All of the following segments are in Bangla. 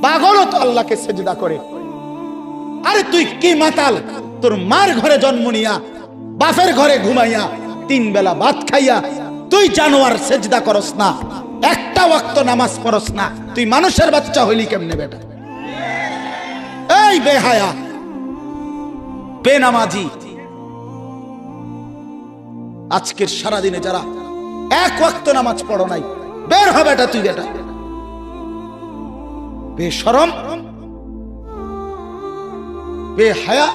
পাগলও তো আল্লাহকে সেজদা করে। আরে তুই কি মাতাল, তোর মার ঘরে জন্ম নিয়া বাপের ঘরে ঘুমাইয়া 3 বেলা ভাত খাইয়া তুই জানোয়ার সেজদা করস না, একটা ওয়াক্ত নামাজ পড়স না, তুই মানুষের বাচ্চা হইলি কেমনে বেটা? এই বেহায়া বেনামাজি, আজকের সারাদিনে যারা এক ওয়াক্ত নামাজ পড়ো নাই, বের হবে এটা তুই বেটা বেশরম বেহায়া।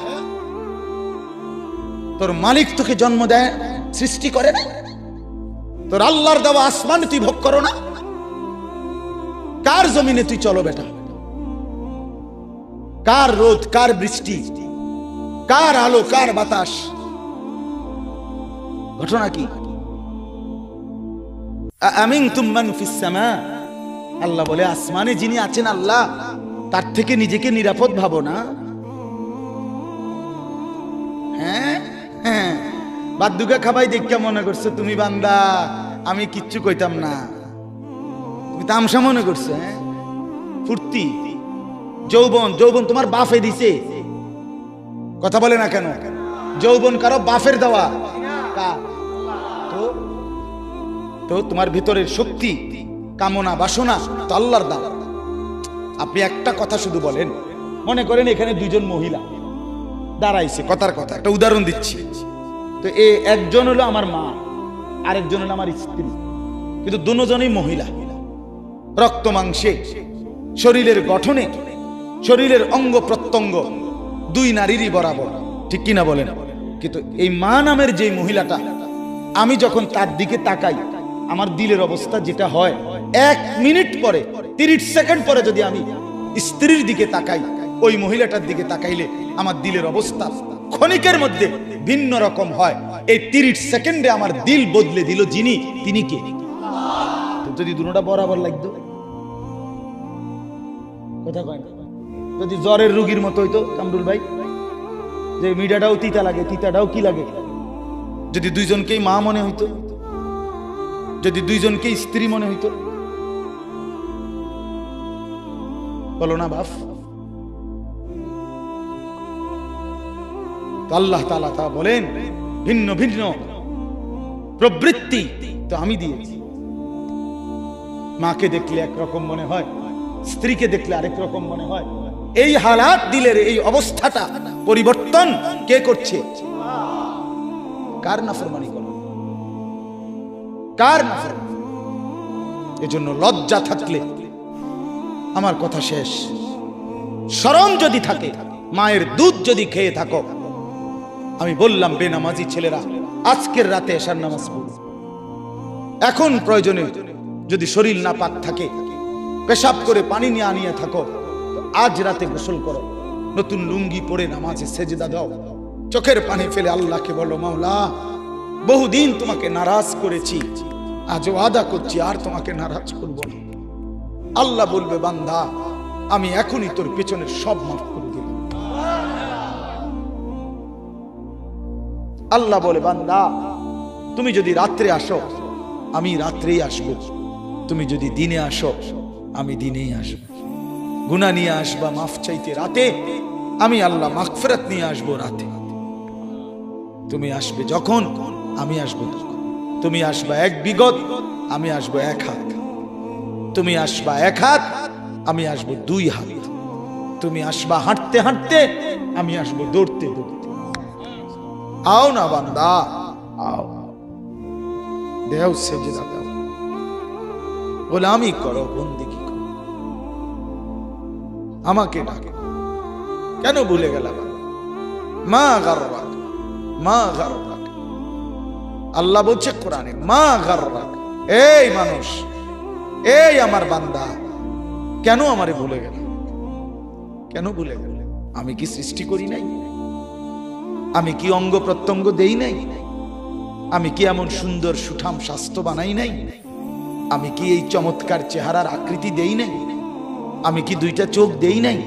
তোর মালিক তোকে জন্ম দেয়, সৃষ্টি করে না? তোর আল্লাহর দেওয়া আসমান তুই ভোগ করো না? কার জমিনে তুই চলো বেটা? কার রোদ, কার বৃষ্টি, কার আলো, কার বাতাস? ঘটনা কি? আমিনতুম মান ফিস সামা, আল্লাহ বলে আসমানে যিনি আছেন আল্লাহ, তার থেকে নিজেকে নিরাপদ ভাবো না? হ্যাঁ হ্যাঁ, বাদ্দুকা খাবাই দেখা মনে করছো তুমি বান্দা আমি কিচ্ছু কইতাম না, তুমি তামসা মনে করছো? হ্যাঁ, ফুর্তি যৌবন, যৌবন তোমার বাপে দিছে। কথা বলে না কেন? যৌবন কারো বাপের দেওয়া? তো তোমার ভিতরের শক্তি, কামনা, বাসনা তো আল্লাহর দাও। আপনি একটা কথা শুধু বলেন, মনে করেন এখানে দুইজন মহিলা দাঁড়াইছে, কথার কথা একটা উদাহরণ দিচ্ছি, তো একজন হলো আমার মা, আরেকজন হলো আমার স্ত্রী, কিন্তু দুজনই মহিলা, রক্ত মাংসে, শরীরের গঠনে, শরীরের অঙ্গ প্রত্যঙ্গ দুই নারীরই বরাবর, ঠিক কিনা বলেন? কিন্তু এই মা নামের যে মহিলাটা, আমি যখন তার দিকে তাকাই, আমার দিলের অবস্থা যেটা হয়, 1 মিনিট পরে 30 সেকেন্ড পরে যদি আমি স্ত্রীর দিকে তাকাই, ওই মহিলাটার দিকে তাকাইলে আমার দিলের অবস্থা ক্ষণিকের মধ্যে ভিন্ন রকম হয়। এই 30 সেকেন্ডে আমার দিল বদলে দিল যিনি, তিনি কে? যদি দুটোটা বরাবর লাগতো, কথা কয় না? যদি জ্বরের রোগীর মতো হইতো কামরুল ভাই, যে মিঠাটাও তিতা লাগে, তিতাটাও কি লাগে, যদি দুইজনকেই মা মনে হইতো, যদি দুইজনকেই স্ত্রী মনে হইতো, বলো না বাপ? আল্লাহ তাআলা তা বলেন, ভিন্ন ভিন্ন প্রবৃত্তি তো আমি দিয়েছি। মাকে দেখলে একরকম মনে হয়, স্ত্রীকে দেখলে আরেক রকম মনে হয়। এই হালাত, দিলের এই অবস্থাটা পরিবর্তন কে করছে? কার নাফরমানি করো? কার নাফরমানি? এজন্য লজ্জা থাকলে, আমার কথা শেষ, শরম যদি থাকে, মায়ের দুধ যদি খেয়ে থাকো, আমি বললাম বেনামাজি ছেলেরা আজকের রাতে এশার নামাজ পড়ো। এখন প্রয়োজনে যদি শরীর না পাক থাকে, পেশাব করে পানি নিয়ে আনিয়ে থাকো, আজ রাতে গোসল করো, নতুন লুঙ্গি পরে নামাজে সেজদা দাও, চোখের পানি ফেলে আল্লাহকে বলো, মাওলা বহুদিন তোমাকে নারাজ করেছি, আজ ওয়াদা করছি আর তোমাকে নারাজ করব না। আল্লাহ বলবে, বান্দা আমি এখনই তোর পেছনের সব মাফ করে দিলাম। আল্লাহ বলে, বান্দা তুমি যদি রাত্রে আসো আমি রাত্রেই আসবো, তুমি যদি দিনে আসো আমি দিনেই আসবো। গুনাহ নিয়ে আসবা মাফ চাইতে রাতে, আমি আল্লাহ মাগফিরাত নিয়ে আসবো রাতে। তুমি আসবে যখন, আমি আসবো তখন। তুমি আসবা 1 বিগত, আমি আসবো 1 হাত। তুমি আসবা 1 হাত, আমি আসবো 2 হাত। তুমি আসবা হাঁটতে হাঁটতে, আমি আসবো দৌড়তে দৌড়তে। আও না বান্দা, আও, দেও সেজদা দাও, গোলামি করো, বন্দেগী করো, আমাকে ডাকে। কেন ভুলে গেলাম? মা গাররাক, মা গাররাক। আল্লাহ বলছে কোরআনে, মা গাররাক। এই মানুষ, এই আমার বান্দা, কেন আমারে ভুলে গেল? কেন ভুলে গেল? আমি কি সৃষ্টি করি নাই? আমি কি অঙ্গ প্রত্যঙ্গ দেই নাই? আমি কি এমন সুন্দর সুঠাম স্বাস্থ্য বানাই নাই? আমি কি এই চমৎকার চেহারার আকৃতি দেই নাই? আমি কি 2টা চোখ দেই নাই?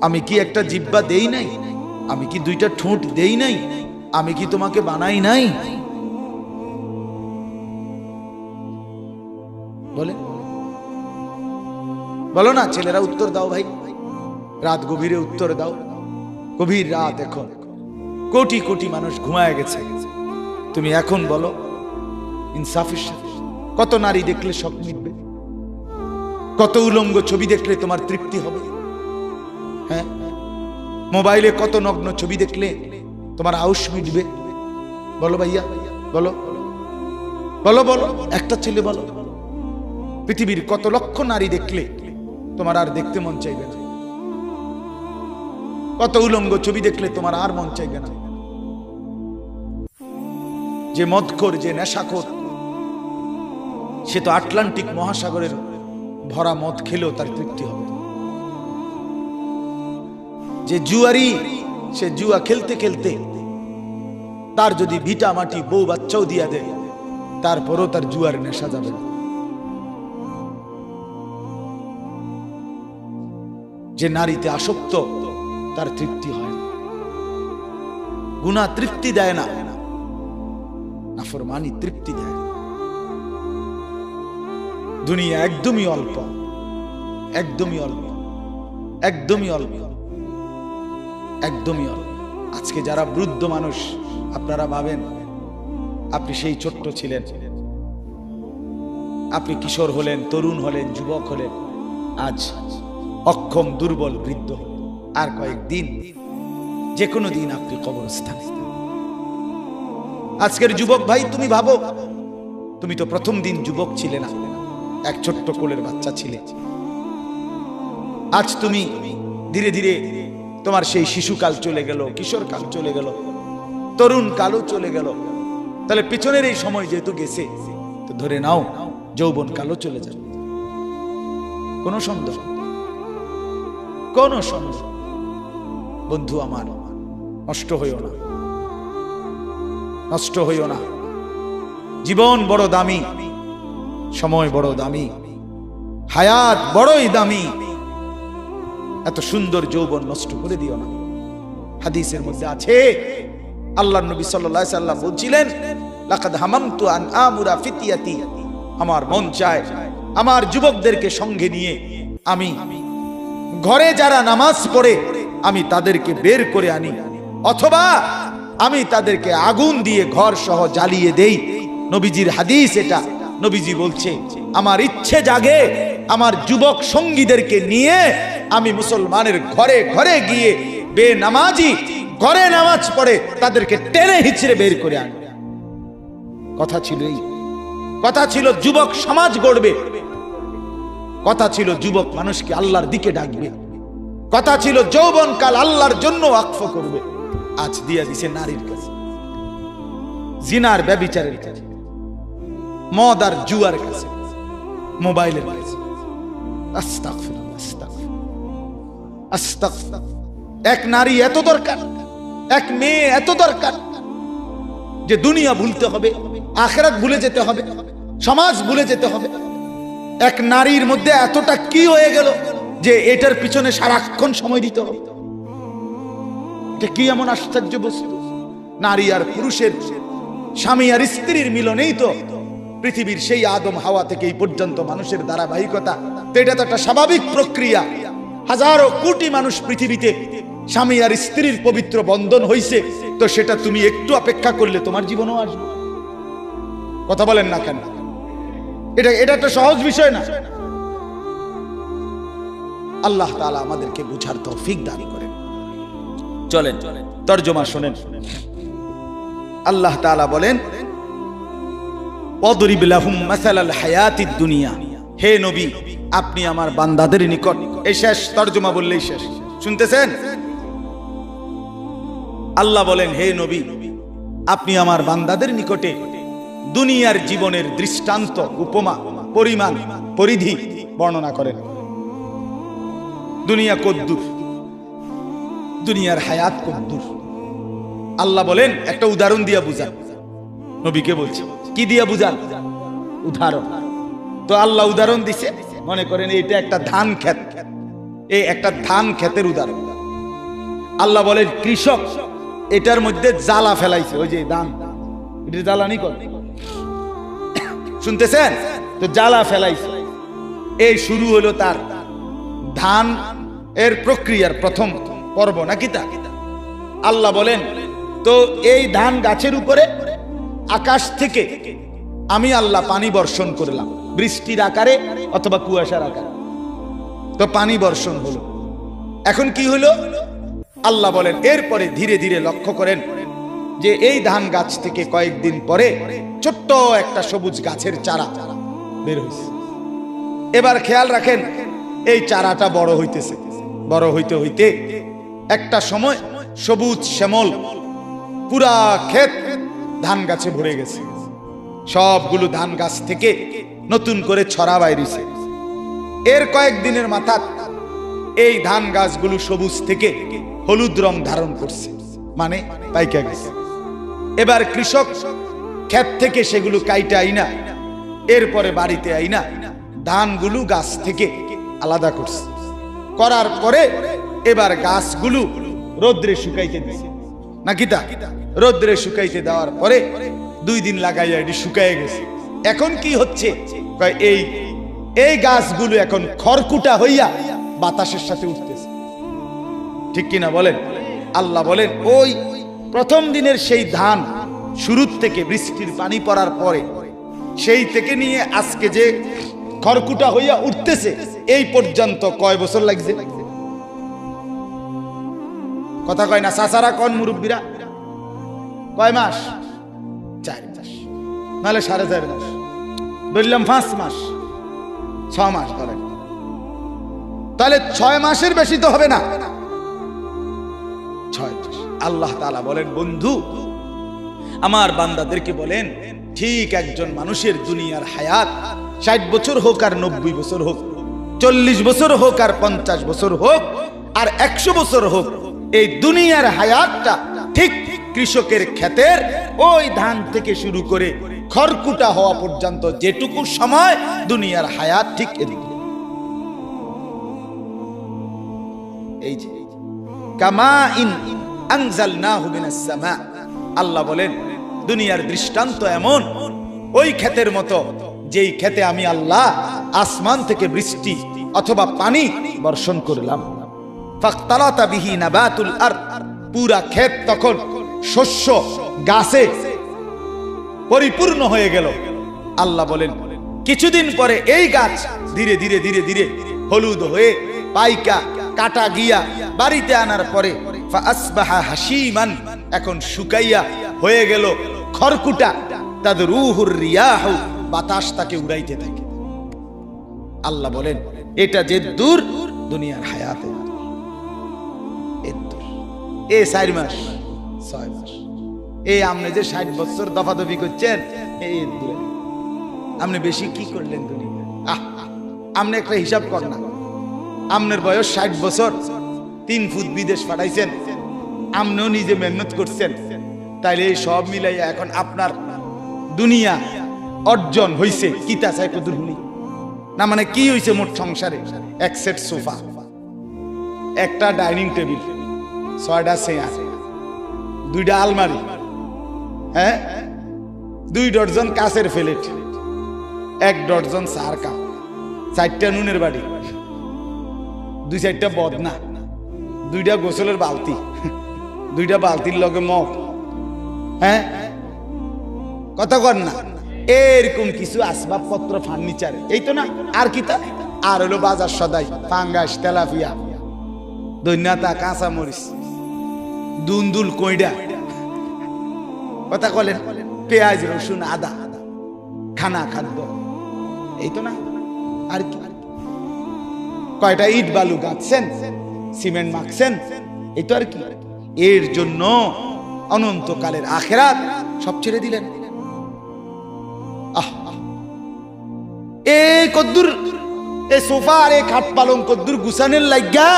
আমি কি একটা জিহ্বা দেই নাই? আমি কি 2টা ঠোঁট দেই নাই? আমি কি তোমাকে বানাই নাই? বলে বলো না ছেলেরা, উত্তর দাও ভাই, রাত গভীরে উত্তর দাও। গভীর রাত, এখন কোটি কোটি মানুষ ঘুমায় গেছে, তুমি এখন বলো ইনসাফের সাথে। কত নারী দেখলে শখ মিটবে? কত উলঙ্গ ছবি দেখলে তোমার তৃপ্তি হবে? হ্যাঁ, মোবাইলে কত নগ্ন ছবি দেখলে তোমার আউশ মিটবে? বলো ভাইয়া, বলো বলো বলো, একটা ছেলে বলো। পৃথিবীর কত লক্ষ নারী দেখলে তোমার আর দেখতে মন চাইবে না? কত উলঙ্গ ছবি দেখলে তোমার আর মন চাইবে না? যে মদখোর, যে নেশাখোর, সে তো আটলান্টিক মহাসাগরের ভরা মদ খেলেও তার তৃপ্তি হবে। যে জুয়ারি, সে জুয়া খেলতে খেলতে তার যদি ভিটা মাটি বউ বাচ্চাও দিয়া দেয়, তারপরও তার জুয়ার নেশা যাবে না। যে নারীতে আসক্ত, তার তৃপ্তি হয় না। গুনাহ তৃপ্তি দেয় না, নাফরমানি তৃপ্তি দেয়। দুনিয়া একদমই অল্প, একদমই অল্প, একদমই অল্প, একদমই অল্প। আজকে যারা বৃদ্ধ মানুষ, আপনারা ভাবেন আপনি সেই ছোট্ট ছিলেন, আপনি কিশোর হলেন, তরুণ হলেন, যুবক হলেন, আজ অক্ষম, দুর্বল, বৃদ্ধ হলেন। আর কয়েকদিন, যে কোনো দিন আপনি কবরস্থানে। আজকের যুবক ভাই, তুমি ভাবো, তুমি তো প্রথম দিন যুবক ছিলে না, এক ছোট্ট কোলের বাচ্চা ছিলে। আজ তুমি ধীরে ধীরে তোমার সেই শিশুকাল চলে গেল, কিশোর কাল চলে গেল, তরুণ কালও চলে গেল। তাহলে পিছনের এই সময় যেহেতু গেছে, তো ধরে নাও যৌবন কালও চলে যাবে। কোনো সন্দেহ, কোনো সন্দেহ। বন্ধু আমার, নষ্ট হইও না, নষ্ট হইও না। জীবন বড় দামি, সময় বড় দামি, হায়াত বড়ই দামি। এত সুন্দর যৌবন নষ্ট করে দিও না। হাদিসের মধ্যে আছে, আল্লাহর নবী সাল্লাল্লাহু আলাইহি সাল্লাম বলছিলেন, লাকাদ হামামতু আন আমুরা ফিতিয়াতি, আমার মন চায় আমার যুবকদেরকে সঙ্গে নিয়ে আমি ঘরে যারা নামাজ পড়ে আমি তাদেরকে বের করে আনি, অথবা আমি তাদেরকে আগুন দিয়ে ঘর সহ জ্বালিয়ে দেই। নবীজির হাদিস এটা। নবীজি বলছে, আমার ইচ্ছে জাগে আমার যুবক সঙ্গীদেরকে নিয়ে আমি মুসলমানের ঘরে ঘরে গিয়ে বেনামাজি ঘরে নামাজ পড়ে তাদেরকে টেনে হিচড়ে বের করে আনি। কথা ছিল এই, কথা ছিল যুবক সমাজ গড়বে, কথা ছিল যুবক মানুষকে আল্লাহর দিকে ডাকবে, কথা ছিল যৌবনকাল আল্লাহর জন্য ওয়াকফ করবে। আজ দিয়া দিছে নারীর কাছে, জিনার ব্যভিচারের কাছে, মদ আর জুয়ার কাছে, মোবাইলের কাছে। আস্তাগফিরুল্লাহ, আস্তাগফিরুল্লাহ, আস্তাগফিরুল্লাহ। এক নারী এত দরকার, এক মেয়ে এত দরকার যে দুনিয়া ভুলতে হবে, আখিরাত ভুলে যেতে হবে, সমাজ ভুলে যেতে হবে। এক নারীর মধ্যে এতটা কি হয়ে গেল যে এটার পিছনে সারাক্ষণ সময় দিতে হবে। এটা কি এমন আশ্চর্য বস্তু? নারী আর পুরুষের, স্বামী আর স্ত্রীর মিলনেই তো পৃথিবীর সেই আদম হাওয়া থেকে এই পর্যন্ত মানুষের ধারাবাহিকতা। তো এটা তো একটা স্বাভাবিক প্রক্রিয়া। হাজারো কোটি মানুষ পৃথিবীতে স্বামী আর স্ত্রীর পবিত্র বন্ধন হইছে, তো সেটা তুমি একটু অপেক্ষা করলে তোমার জীবনও আসবে। কথা বলেন না কেন? এটা একটা সহজ বিষয় না। আল্লাহ তাআলা আমাদেরকে বুঝার তৌফিক দান করেন। চলেন তরজমা শুনেন। আল্লাহ তাআলা বলেন, ওয়াদরিব লাহুম মাসালাল হায়াতিদ দুনিয়া। হে নবী, আপনি আমার বান্দাদের নিকট, এই শেষ তরজমা বললেই শেষ। শুনতেছেন? আল্লাহ বলেন, হে নবী, আপনি আমার বান্দাদের নিকটে দুনিয়ার জীবনের দৃষ্টান্ত, উপমা, পরিমাণ, পরিধি বর্ণনা করেন। দুনিয়া কদ্দুর, দুনিয়ার হায়াত কদ্দুর। আল্লাহ বলেন একটা উদাহরণ দিয়া বুঝান। নবীকে বলছে, কি দিয়া বুঝান? উদাহরণ। তো আল্লাহ উদাহরণ দিছে, মনে করেন এটা একটা ধান ক্ষেত, এই একটা ধান ক্ষেতের উদাহরণ। আল্লাহ বলেন, কৃষক এটার মধ্যে জ্বালা ফেলাইছে, ওই যে ধান, এটা জ্বালানি করে, শুনতেছেন তো? জ্বালা ফেলাইছে। এই শুরু হলো তার ধান এর প্রক্রিয়ার প্রথম পর্ব নাকি তা? আল্লাহ বলেন, তো এই ধান গাছের উপরে আকাশ থেকে আমি আল্লাহ পানি বর্ষণ করলাম, বৃষ্টির আকারে অথবা কুয়াশার আকারে। তো পানি বর্ষণ হলো। এখন কি হলো? আল্লাহ বলেন, এরপরে ধীরে ধীরে লক্ষ্য করেন যে এই ধান গাছ থেকে কয়েকদিন পরে ছোট্ট একটা সবুজ গাছের চারা বের হয়েছে। এবার খেয়াল রাখেন, এই চারাটা বড় হইতেছে। বড় হইতে হইতে একটা সময় সবুজ শ্যামল পুরা ক্ষেত ধান গাছে ভরে গেছে। সবগুলো ধান গাছ থেকে নতুন করে ছড়া বাইরেছে। এর কয়েকদিনের মাথা এই ধান গাছগুলো সবুজ থেকে হলুদ রং ধারণ করছে, মানে পাইকা গেছে। এবার কৃষক ক্ষেত থেকে সেগুলো কাইটা আইনা এরপরে বাড়িতে আইনা ধানগুলো গাছ থেকে আলাদা করছে। করার পরে এবার গাছগুলো রোদ্রে শুকাইতে দিছে নাকি তা? রোদ্রে শুকাইতে দেওয়ার পরে 2 দিন লাগাইয়া এটি শুকায় গেছে। এখন কি হচ্ছে? এই গাছগুলো এখন খড়কুটা হইয়া বাতাসের সাথে উঠতেছে, ঠিক কিনা বলেন? আল্লাহ বলেন, ওই প্রথম দিনের সেই ধান শুরুর থেকে বৃষ্টির পানি পড়ার পরে সেই থেকে নিয়ে আজকে যে খড়কুটা হইয়া উঠতেছে, এই পর্যন্ত কয় বছর লাগছে? কথা কয় না চাচারা, কোন মুরব্বীরা? কয় মাস? 4 মাস, নাহলে 4.5 মাস, বললাম 5 মাস, 6 মাস ধরেন। তাহলে 6 মাসের বেশি তো হবে না, 6 মাস। আল্লাহ তাআলা বলেন, বন্ধু আমার বান্দাদেরকে বলেন, ঠিক একজন মানুষের দুনিয়ার হায়াত 60 বছর হোক আর 90 বছর হোক, 40 বছর হোক আর 50 বছর হোক আর 100 বছর হোক, এই দুনিয়ার হায়াতটা ঠিক কৃষকের ক্ষেতের ওই ধান থেকে শুরু করে খড়কুটা হওয়া পর্যন্ত যেটুকু সময় দুনিয়ার হায়াত, ঠিক এদিকে। এই যে কামা ইন আনজালনাহু মিনাস সামা, আল্লাহ বলেন দুনিয়ার দৃষ্টান্ত এমন ওই ক্ষেতের মতো যেই ক্ষেতে আমি আল্লাহ আসমান থেকে বৃষ্টি অথবা পানি বর্ষণ করলাম। ফাখতালাতা বিহি নাবাতুল আরদ, পুরা ক্ষেত তখন শস্য গাছে পরিপূর্ণ হয়ে গেল। আল্লাহ বলেন, কিছুদিন পরে এই গাছ ধীরে ধীরে ধীরে ধীরে হলুদ হয়ে পাইকা কাটা গিয়া বাড়িতে আনার পরে ফাসবাহা হাসিমান, এখন শুকাইয়া হয়ে গেল খড়কুটা। তাদরুহুর রিয়াহু, বাতাস তাকে উড়াইতে থাকে। আল্লাহ বলেন, এটা যে দূর দুনিয়ার হায়াতে, এ 4 মাস 6 মাস, এই আপনি যে 60 বছর দফাদফি করছেন, এই আপনি বেশি কি করলেন দুনিয়া? আপনি একটা হিসাব কর না, আপনার বয়স 60 বছর, 3 ফুট বিদেশ পাঠাইছেন, আপনিও নিজে মেহনত করছেন, তাইলে এই সব মিলাইয়া এখন আপনার দুনিয়া অর্জন হইছে কি তা চাই কদুর হুনি না? মানে কি হইছে মোট সংসারে? 1 সেট সোফা, একটা ডাইনিং টেবিল, 6টা চেয়ার, 2টা আলমারি, হ্যাঁ, 2 ডজন কাচের প্লেট, 1 ডজন চার কাপ, 4টা নুনের বাড়ি, 2-4টা বদনা, 2টা গোসলের বালতি, 2টা বালতির লগে মগ, হ্যাঁ, কথা কর না? এরকম কিছু আসবাবপত্র, ফার্নিচার, এই তো না? আর কি তা? আর হলো বাজার সদাই, পাঙ্গাস, তেলাপিয়া, দৈন্যাতা, কাঁচা মরিচ, দুন্দুল, কইডা, কথা বলেন, পেঁয়াজ, রসুন, আদা, খানা খাদ্য, এই তো না? আর কি? কয়টা ইট বালু গাঁথছেন, সিমেন্ট মাখছেন, এই তো আর কি? এর জন্য অনন্তকালের আখিরাত সব ছেড়ে দিলেন। এই কদ্দুর এই সোফা আর এই খাট পালং কদ্দুর গুছানের লাগা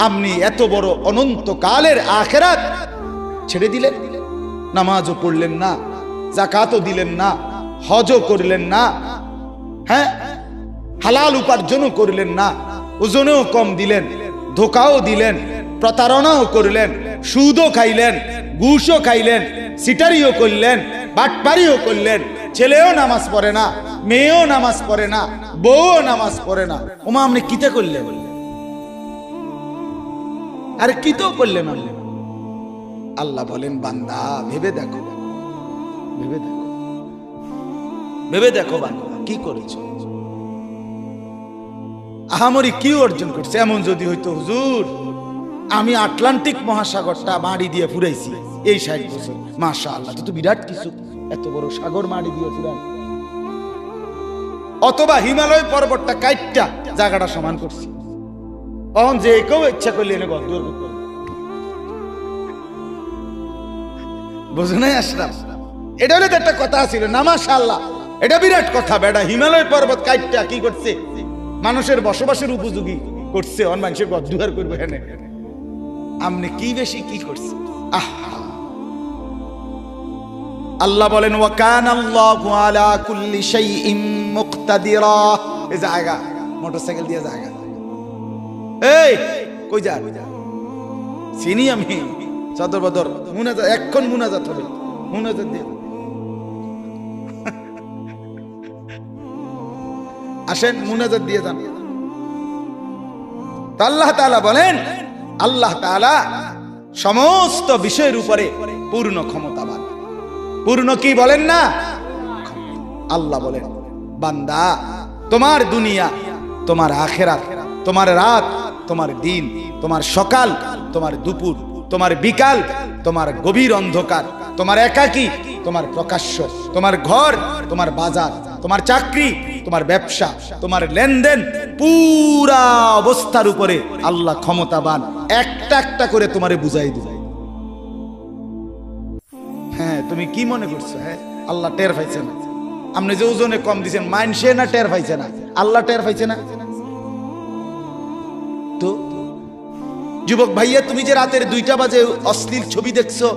আপনি এত বড় অনন্তকালের আখিরাত ছেড়ে দিলেন। নামাজও পড়লেন না, যাকাতও দিলেন না, হজও করলেন না, হ্যাঁ, হালাল উপার্জনও করলেন না, ওজনেও কম দিলেন, ধোকাও দিলেন, প্রতারণাও করলেন, সুদও খাইলেন, ঘুষও খাইলেন, সিটারিও করলেন, বাটপারিও করলেন, ছেলেও নামাজ পড়ে না, মেয়েও নামাজ পড়ে না, বউও নামাজ পড়ে না, ওমা আপনি কিতে করলে বললেন? আরে কি তো করলেন? আল্লাহ বলেন বান্দা ভেবে দেখো, ভেবে দেখো, ভেবে দেখো বান্দা কি করেছো, আহামরি কি অর্জন করছে। এমন যদি হইতো হুজুর আমি আটলান্টিক মহাসাগরটা মাড়ি দিয়ে ফুরাইছি এই 60 বছর, মাশাআল্লাহ, তো বিরাট কিছু, এত বড় সাগর মাড়ি দিয়ে ফুরান। অথবা হিমালয় পর্বতটা কাইটটা জায়গাটা সমান করছি, অহন যে কেউ ইচ্ছা করলে এনে ঘর দুয়ার করতে বুঝো নাই আশরাফ? এটা হলে তো একটা কথা ছিল না, মাশাআল্লাহ, এটা বিরাট কথা। বেটা হিমালয় পর্বত কাইটটা কি করছে? মানুষের বসবাসের উপযোগী করছে, অন মানুষের ঘর দুয়ার করবে এনে। আপনি কি বেশি কি করছে? আল্লাহ বলেন ওয়া কানাল্লাহু আলা কুল্লি শাইইন মুকতাদিরা। এই জায়গা মোটরসাইকেল দিয়ে জায়গা, এই কই যা? চিনি আমি, সদর বদর মুনাজাত, এখন মুনাজাত হবে, মুনাজাত দিয়ে আসেন, মুনাজাত দিয়ে যান। আল্লাহ তাআলা বলেন, আল্লাহ তাআলা সমস্ত বিষয়ের উপরে পূর্ণ ক্ষমতাবান। পূর্ণ কি বলেন না? আল্লাহ বলেন বান্দা তোমার দুনিয়া, তোমার আখিরাত, তোমার রাত, তোমার দিন, তোমার সকাল, তোমার দুপুর, তোমার বিকাল, তোমার গভীর অন্ধকার, তোমার একাকী, তোমার প্রকাশ্য, তোমার ঘর, তোমার বাজার, তোমার চাকরি, তোমার ব্যবসা, তোমার লেনদেন, পুরা অবস্থার উপরে আল্লাহ ক্ষমতাবান। একটা একটা করে তোমারে বুঝাই দিবে। হ্যাঁ, তুমি কি মনে করছো? হ্যাঁ, আল্লাহ টের পাইছে না? আপনি যে ওজনে কম দিচ্ছেন, মাইনসে না টের পাইছে না? আল্লাহ টের পাইছে না? তো যুবক ভাইয়া, তুমি যে রাতের 2টা বাজে অশ্লীল ছবি দেখছো,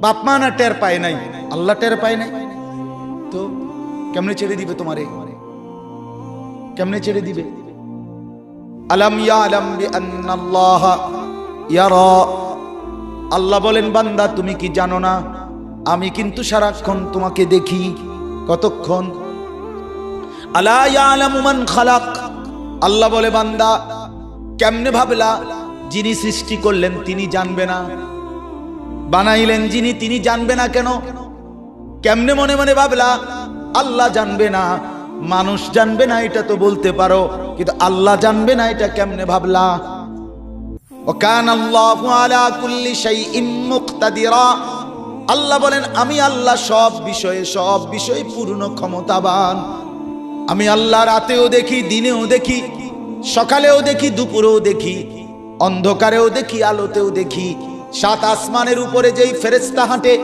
বাপ মা না টের পায় নাই? আল্লাহ টের পায় নাই? তো কেমনে ছেড়ে দিবে তোমারে? কেমনে ছেড়ে দিবে? আলাম ইয়ালাম বিআন্নাল্লাহ ইয়ারা। আল্লাহ বলেন বান্দা তুমি কি জানো না আমি কিন্তু সারাক্ষণ তোমাকে দেখি। কতক্ষণ? আলা ইয়ালামু মান খালাক। আল্লাহ বলে বান্দা কেমনে ভাবলা যিনি সৃষ্টি করলেন তিনি জানবে না? বানাইলেন যিনি তিনি জানবে না কেন? কেমনে মনে মনে ভাবলা আল্লাহ জানবে না, মানুষ জানবে না এটা তো বলতে পারো, কিন্তু আল্লাহ জানবে না এটা কেমনে ভাবলা? ওয়াকানাল্লাহু আলা কুল্লি শাইইন মুকতাদিরা। আল্লাহ বলেন আমি আল্লাহ সব বিষয়ে পূর্ণ ক্ষমতাবান। আমি আল্লাহ রাতেও দেখি, দিনেও দেখি, সকালেও দেখি, দুপুরেও দেখি, অন্ধকারেও দেখি, আলোতেও দেখি। 7 আসমানের উপরে যেই ফেরেশতা হাঁটে,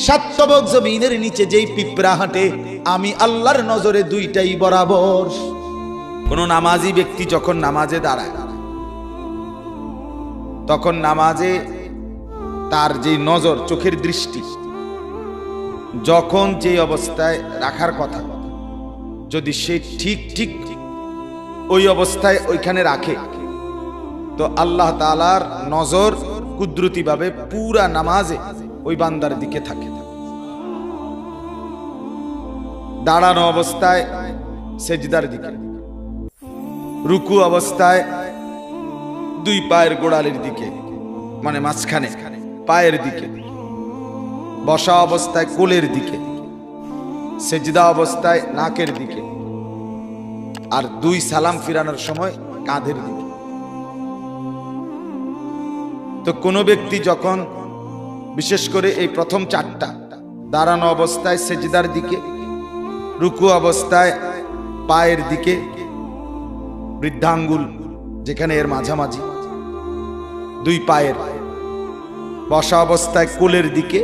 7 তবক জমিনের নিচে যেই পিঁপড়া হাঁটে, আমি আল্লাহর নজরে দুইটাই বরাবর। কোন নামাজি ব্যক্তি যখন নামাজে দাঁড়ায়, তখন নামাজে তার যে নজর, চোখের দৃষ্টি যখন যে অবস্থায় রাখার কথা, যদি সে ঠিক ওই অবস্থায় ওইখানে রাখে, তো আল্লাহ তাআলার নজর কুদরতিভাবে পুরা নামাজে ওই বান্দার দিকে থাকে। দাঁড়ানো অবস্থায় সেজদার দিকে, রুকু অবস্থায় 2 পায়ের গোড়ালির দিকে, মানে মাঝখানে পায়ের দিকে, বসা অবস্থায় কোলের দিকে, সেজদা অবস্থায় নাকের দিকে, আর 2 সালাম ফিরানোর সময় কাঁধের দিকে। তো কোনো ব্যক্তি যখন বিশেষ করে এই প্রথম 4টা, দাঁড়ানো অবস্থায় সেজদার দিকে, রুকু অবস্থায় পায়ের দিকে, বৃদ্ধাঙ্গুল যেখানে এর মাঝামাঝি 2 পায়ের, বসা অবস্থায় কোলের দিকে,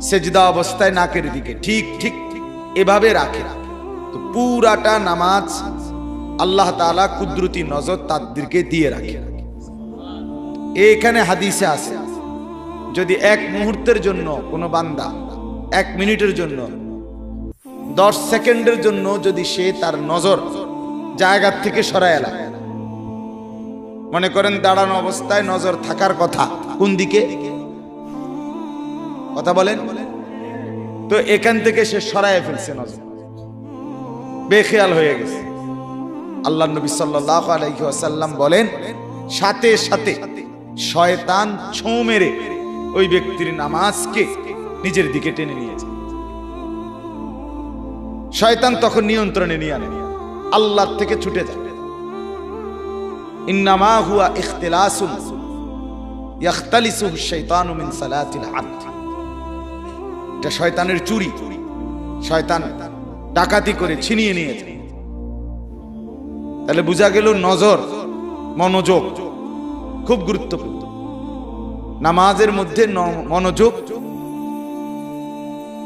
সেজদা অবস্থায় নাকের দিকে, ঠিক এভাবে রাখে, তো পুরাটা নামাজ আল্লাহ তাআলা কুদরতি নজর তাদেরকে দিয়ে রাখে। এখানে হাদিসে আছে, যদি 1 মুহূর্তের জন্য কোনো বান্দা 1 মিনিটের জন্য 10 সেকেন্ডের জন্য যদি সে তার নজর জায়গা থেকে সরায় না, মনে করেন দাঁড়ানো অবস্থায় নজর থাকার কথা কোন দিকে, কথা বলেন, তো এখান থেকে সে সরায় ফেলছে নজর, বেখেয়াল হয়ে গেছে। আল্লাহ নবী সাল্লাল্লাহু আলাইহি ওয়াসাল্লাম বলেন, সাথে সাথে শয়তান ছোঁ মেরে ওই ব্যক্তির নামাজকে নিজের দিকে টেনে নিয়েছে। শয়তান তখন নিয়ন্ত্রণে নিয়ে আনে, আল্লাহর থেকে ছুটে যায়। ইন্নামা হুয়া ইখতিলাসুন ইয়াখতালিসুহু শাইতানু মিন সালাতিল আবদ। এটা শয়তানের চুরি, শয়তান ডাকাতি করে ছিনিয়ে নিয়েছে। তাহলে বোঝা গেল নজর, মনোযোগ খুব গুরুত্বপূর্ণ। নামাজের মধ্যে মনোযোগ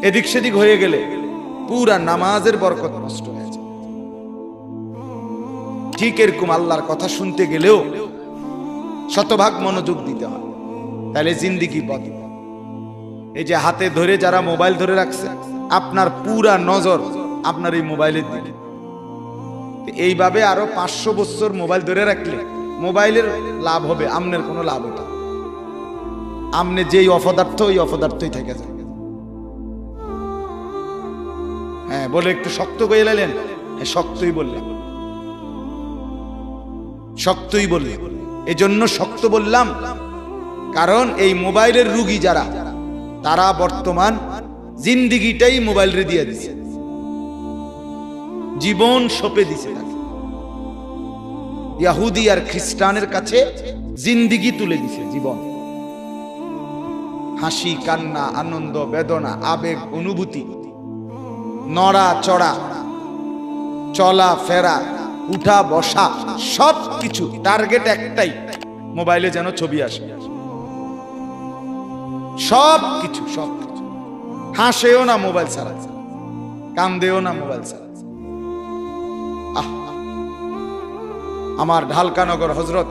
এদিক সেদিক হয়ে গেলে পুরা নামাজের বরকত নষ্ট হয়ে যায়। ঠিক এরকম আল্লাহর কথা শুনতে গেলেও শতভাগ মনোযোগ দিতে হয়, তাহলে জিন্দেগি বদলে। এই যে হাতে ধরে যারা মোবাইল ধরে রাখছে, আপনার পুরা নজর আপনার এই মোবাইলের দিকে। এইভাবে আরো 500 বছর মোবাইল ধরে রাখলে মোবাইলের লাভ হবে, আমনের কোনো লাভ হবে না। আমনে যেই অপদার্থ, ওই অপদার্থই থেকে যায়। হ্যাঁ বলে একটু শক্ত করে এলেন, হ্যাঁ শক্তই বললেন, শক্তই বললেন। এই জন্য শক্ত বললাম, কারণ এই মোবাইলের রুগী যারা, তারা বর্তমান জিন্দিগিটাই মোবাইল রে দিয়ে দিছে, জীবন সঁপে দিছে তাকে। ইহুদি আর খ্রিস্টানের কাছে জিন্দিগি তুলে দিছে, জীবন, হাসি কান্না, আনন্দ বেদনা, আবেগ অনুভূতি, নড়া চড়া, চলা ফেরা, উঠা বসা, সব কিছু টার্গেট একটাই, মোবাইলে যেন ছবি আসে। সব কিছু হাসেও না মোবাইল ছাড়া, কান্দেও না মোবাইল ছাড়া। আমার ঢালকানগর হযরত,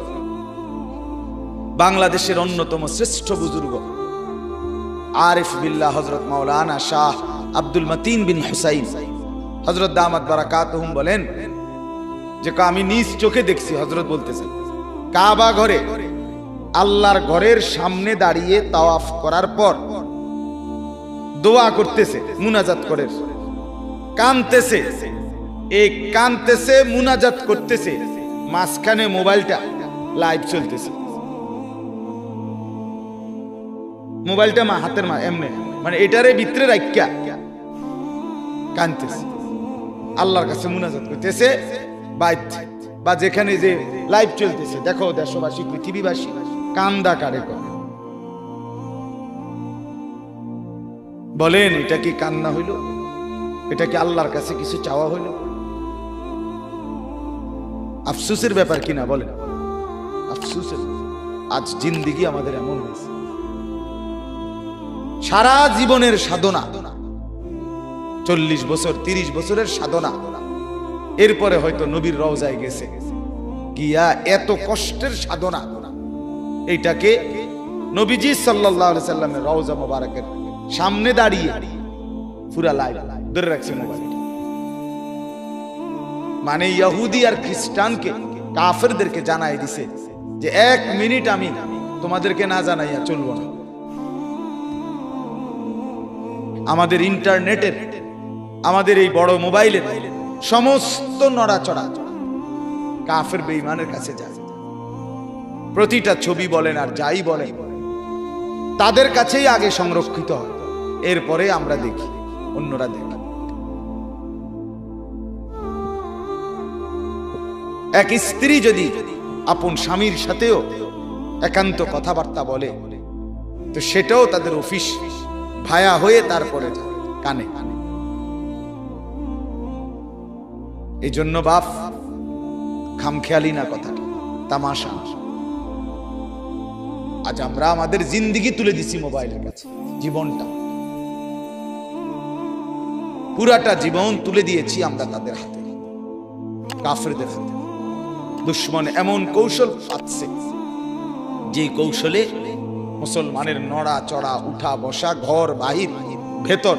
বাংলাদেশের অন্যতম শ্রেষ্ঠ বুজুর্গ আরিফ বিল্লাহ হযরত মাওলানা শাহ আব্দুল মতিন বিন হুসাইন হযরত দামাত বারাকাতুহুম বলেন যে আমি নিজ চোখে দেখছি। হযরত বলতেছেন, কাবা ঘরে আল্লাহর ঘরের সামনে দাঁড়িয়ে তাওয়াফ করার পর দোয়া করতেছে, মুনাজাত করে কাঁদতেছে, এই কাঁদতেছে মুনাজাত করতেছে, মাঝখানে মোবাইলটা লাইভ চলতেছে। মোবাইলটা হাতের এমনি, মানে এটারে ভিতরে রাখিয়া কাঁদতেছে, আল্লাহর কাছে মুনাজাত করতেছে। বা যেখানে যে লাইভ চলতেছে, দেখো দেশবাসী পৃথিবীবাসী কান্দা কারে করে। বলেন এটা কি কান্না হইল? এটা কি আল্লাহর কাছে কিছু চাওয়া হইল? আফসোসের ব্যাপার কিনা বলেন, আফসোসের। আজ জিন্দেগি আমাদের এমন হয়েছে, সারা জীবনের সাধনা, 40 বছর 30 বছরের সাধনা, এরপরে হয়তো নবীর রওজায় গেছে গিয়া এত কষ্টের সাধনা, এইটাকে নবীজি সাল্লাল্লাহু আলাইহি সাল্লামের রওজা মোবারকের সামনে দাঁড়িয়ে পুরা লাইভ ধরে রাখছে মোবাইল। মানে ইহুদি আর খ্রিস্টানকে, কাফেরদেরকে জানাই দিছে যে 1 মিনিট আমি তোমাদেরকে না জানাইয়া চলবো না। আমাদের ইন্টারনেটের, আমাদের এই বড় মোবাইলের সমস্ত নড়াচড়া কাফের বেঈমানের কাছে যায়। প্রতিটা ছবি বলেন আর যাই বলেন, তাদের কাছেই আগে সংরক্ষিত হয়, এরপরে আমরা দেখি, অন্যরা দেখি। এক স্ত্রী যদি আপন স্বামীর সাথেও একান্ত কথাবার্তা বলে, তো সেটাও তাদের অফিস ভায়া হয়ে তারপরে কানে। এই জন্য বাপ খামখেয়ালি না, কথাটা তামাশা। আজ আমরা আমাদের জিন্দেগি তুলে দিছি মোবাইলের কাছে, জীবনটা, পুরাটা জীবন তুলে দিয়েছি আমরা তাদের হাতে, কাফেরদের হাতে। দুশ্মন এমন কৌশল পাচ্ছে, যে কৌশলে মুসলমানের নড়া চড়া, উঠা বসা, ঘর বাহির ভেতর,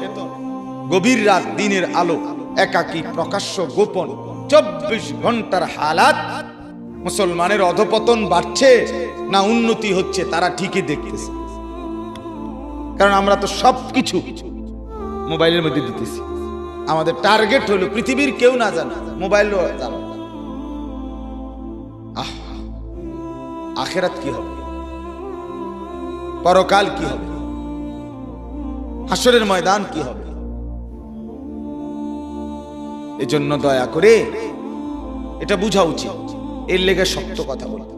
গভীর রাত দিনের আলো, একাকী প্রকাশ্য গোপন 24 ঘন্টার হালাত, মুসলমানের অধপতন বাড়ছে না উন্নতি হচ্ছে তারা ঠিকই দেখতেছে। কারণ আমরা তো সবকিছু মোবাইলের মধ্যে দিতেছি। আমাদের টার্গেট হলো পৃথিবীর কেউ না জানে, মোবাইল জানো। আখিরাত কি হবে, পরকাল কি হবে, হাসরের ময়দান কি হবে। এজন্য দয়া করে এটা বুঝা উচিত, এর লেগে শক্ত কথা বলতে।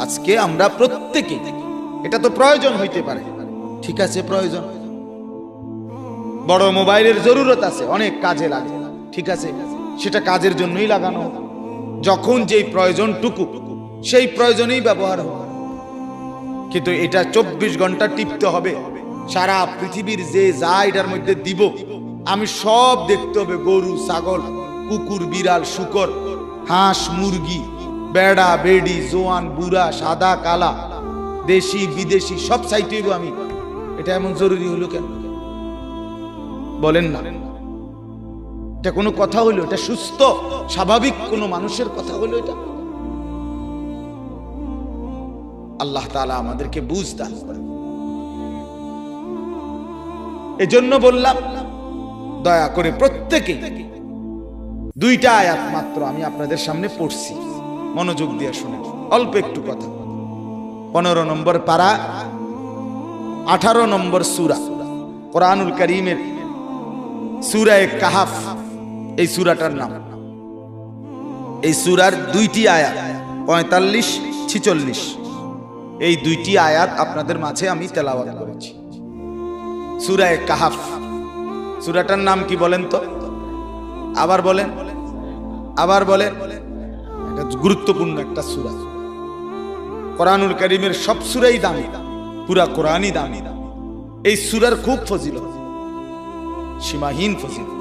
আজকে আমরা প্রত্যেকে, এটা তো প্রয়োজন হইতে পারে, ঠিক আছে, প্রয়োজন, বড় মোবাইলের জরুরত আছে, অনেক কাজে লাগে, ঠিক আছে, সেটা কাজের জন্যই লাগানো, যখন যেই প্রয়োজনটুকু সেই প্রয়োজনেই ব্যবহার হবে। কিন্তু এটা 24 ঘন্টা টিপতে হবে, সারা পৃথিবীর যে যা এটার মধ্যে দিব আমি সব দেখতে হবে, গরু ছাগল কুকুর বিড়াল শুকর হাঁস মুরগি বেড়া বেড়ি জোয়ান বুড়া সাদা কালা দেশি বিদেশি সব চাইতে হইব আমি। এটা এমন জরুরি হলো কেন বলেন না? এটা কোনো কথা হলো? এটা সুস্থ স্বাভাবিক কোনো মানুষের কথা হলো? এটা আল্লাহ তাআলা আমাদেরকে বুঝ দান করেন। এজন্য বললাম দয়া করে প্রত্যেকে দুইটা আয়াত মাত্র আমি আপনাদের সামনে পড়ছি, মনোযোগ দিয়ে শুনে, অল্প একটু কথা। 15 নম্বর পারা 18 নম্বর সূরা কোরআনুল কারীমের সূরা কাহাফ, এই সূরাটার নাম। এই সূরার দুইটি আয়াত 45-46, এই দুইটি আয়াত আপনাদের মাঝে আমি তেলাওয়াত করেছি। সূরা কাহাফ, সূরাটার নাম কি বলেন তো? আবার বলেন, আবার বলেন। এটা গুরুত্বপূর্ণ একটা সূরা। কোরআনুল কারীমের সব সূরাই দামি, পুরা কোরআনই দামি। এই সূরার খুব ফজিলত, সীমাহীন ফজিলত।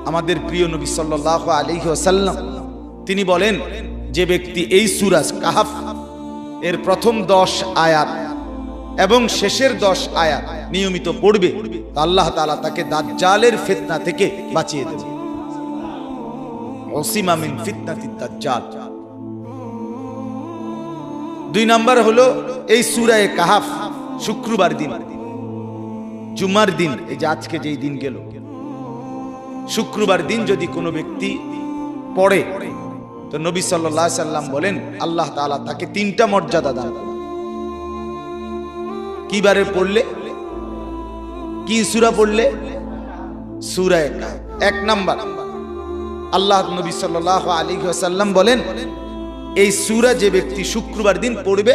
আমাদের প্রিয় নবী সাল্লাল্লাহু আলাইহি ওয়াসাল্লাম তিনি বলেন, যে ব্যক্তি এই সূরা কাহাফ এর প্রথম 10 আয়াত এবং শেষের 10 আয়াত নিয়মিত পড়বে, আল্লাহ তাআলা তাকে দাজ্জালের ফিতনা থেকে বাঁচিয়ে দেবেন। ওসিমা মিন ফিতনাতিদ দাজ্জাল। 2 নাম্বার হলো এই সূরা কাহাফ শুক্রবার দিন, জুমার দিন, এই যে আজকে যেই দিন গেল, শুক্রবার দিন যদি কোনো ব্যক্তি পড়ে তো নবী সাল্লাল্লাহু আলাইহি সাল্লাম বলেন আল্লাহ তাআলা তাকে 3টা মর্যাদা দান করেন। কি বারে পড়লে, কি সূরা পড়লে? সূরা কাহাফ। 1 নাম্বার, আল্লাহ নবী সাল্লাল্লাহু আলাইহি ওয়াসাল্লাম বলেন এই সূরা যে ব্যক্তি শুক্রবার দিন পড়বে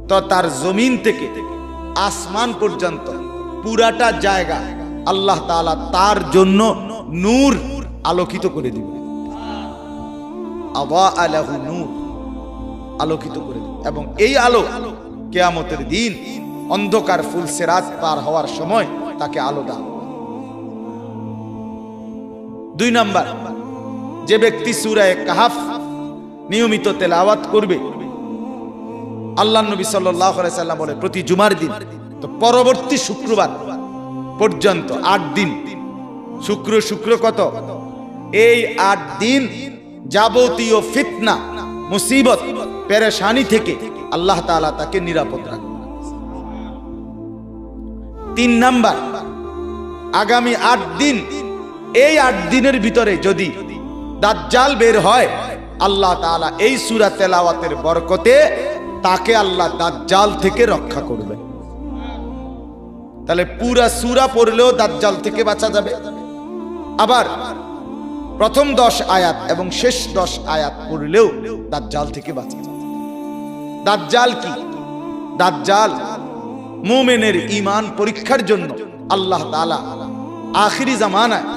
তো তার জমিন থেকে আসমান পর্যন্ত পুরাটা জায়গা আল্লাহ তাআলা তার জন্য নূর আলোকিত করে দিবে। আওয়া আলাহু নূর, আলোকিত করে দিবে। এবং এই আলো কিয়ামতের দিন অন্ধকার ফুলসিরাত পার হওয়ার সময় তাকে আলো দান। 2 নাম্বার, যে ব্যক্তি সূরা কাহাফ নিয়মিত তেলাওয়াত করবে, আল্লাহর নবী সাল্লাল্লাহু আলাইহি সাল্লাম বলে প্রতি জুমার দিন, তো পরবর্তী শুক্রবার পর্যন্ত 8 দিন, শুক্র কত, এই 8 দিন যাবতীয় ফিতনা মুসিবত পেরেশানি থেকে আল্লাহ তাআলা তাকে নিরাপদ রাখবে। 3 নাম্বার, আগামী 8 দিন, এই 8 দিনের ভিতরে যদি দাজ্জাল বের হয়, আল্লাহ তাআলা এই সূরা তেলাওয়াতের বরকতে তাকে আল্লাহ দাজ্জাল থেকে রক্ষা করবে। তাহলে পুরা সূরা পড়লেও দাজ্জাল থেকে বাঁচা যাবে। আবার প্রথম 10 আয়াত এবং শেষ 10 আয়াত পড়লেও দাজ্জাল থেকে বাঁচা যাবে। দাজ্জাল কি? দাজ্জাল মুমিনের ঈমান পরীক্ষার জন্য আল্লাহ তাআলা আখিরি জামানায়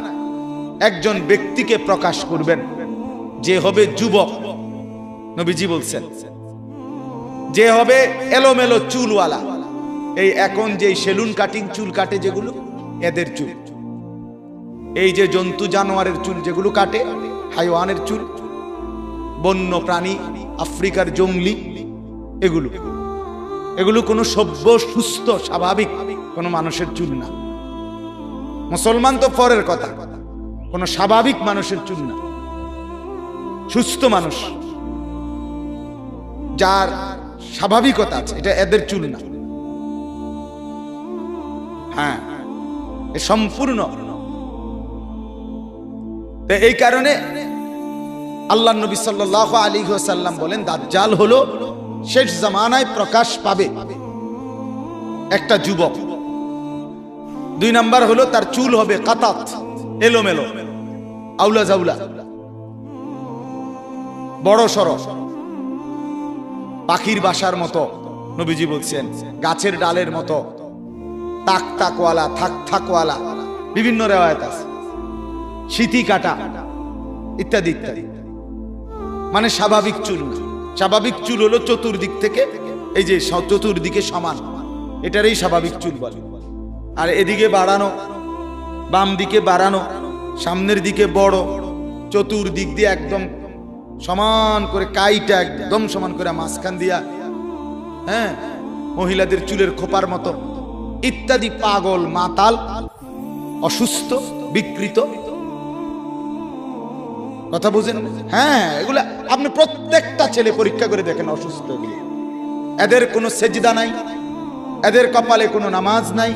একজন ব্যক্তিকে প্রকাশ করবেন, যে হবে যুবক। নবীজি বলছেন যে হবে এলোমেলো চুলওয়ালা, এই এখন যে সেলুন কাটিং চুল কাটে যেগুলো, এদের চুল, এই যে জন্তু জানোয়ারের চুল যেগুলো কাটে, হাইওয়ানের চুল, বন্য প্রাণী, আফ্রিকার জঙ্গলি, এগুলো কোনো সভ্য সুস্থ স্বাভাবিক কোনো মানুষের চুল না। মুসলমান তো পরের কথা, কোনো স্বাভাবিক মানুষের চুল না, সুস্থ মানুষ যার স্বাভাবিকতা আছে, এটা এদের চুল না। হ্যাঁ, এ সম্পূর্ণ। তো এই কারণে আল্লাহ নবী সাল্লাল্লাহু আলাইহি ওয়াসাল্লাম বলেন দাজ্জাল হলো শেষ জামানায় প্রকাশ পাবে একটা যুবক। 2 নাম্বার হলো তার চুল হবে কাতাত, এলোমেলো, আউলা জাউলা, বড় সড়ো, পাখির বাসার মতো। নবীজি বলছেন গাছের ডালের মতো, তাক তাকওয়ালা, থাক থাকওয়ালা, বিভিন্ন রিওয়ায়াত আছে, শীতি কাটা ইত্যাদি ইত্যাদি। মানে স্বাভাবিক চুল না। স্বাভাবিক চুল হলো চতুর্দিক থেকে এই যে চতুর্দিকে সমান, এটারই স্বাভাবিক চুল বলে। আর এদিকে বাড়ানো, বাম দিকে বাড়ানো, সামনের দিকে বড়, চতুর্দিক দিয়ে একদম সমান করে, কাইটা একদম সমান করে মাঝখান দিয়া, হ্যাঁ, মহিলাদের চুলের খোপার মতো ইত্যাদি। পাগল, মাতাল, অসুস্থ, বিকৃত, কথা বুঝেন? হ্যাঁ, এগুলা আপনি প্রত্যেকটা ছেলে পরীক্ষা করে দেখেন, অসুস্থ। এদের কোনো সেজদা নাই, এদের কপালে কোনো নামাজ নাই,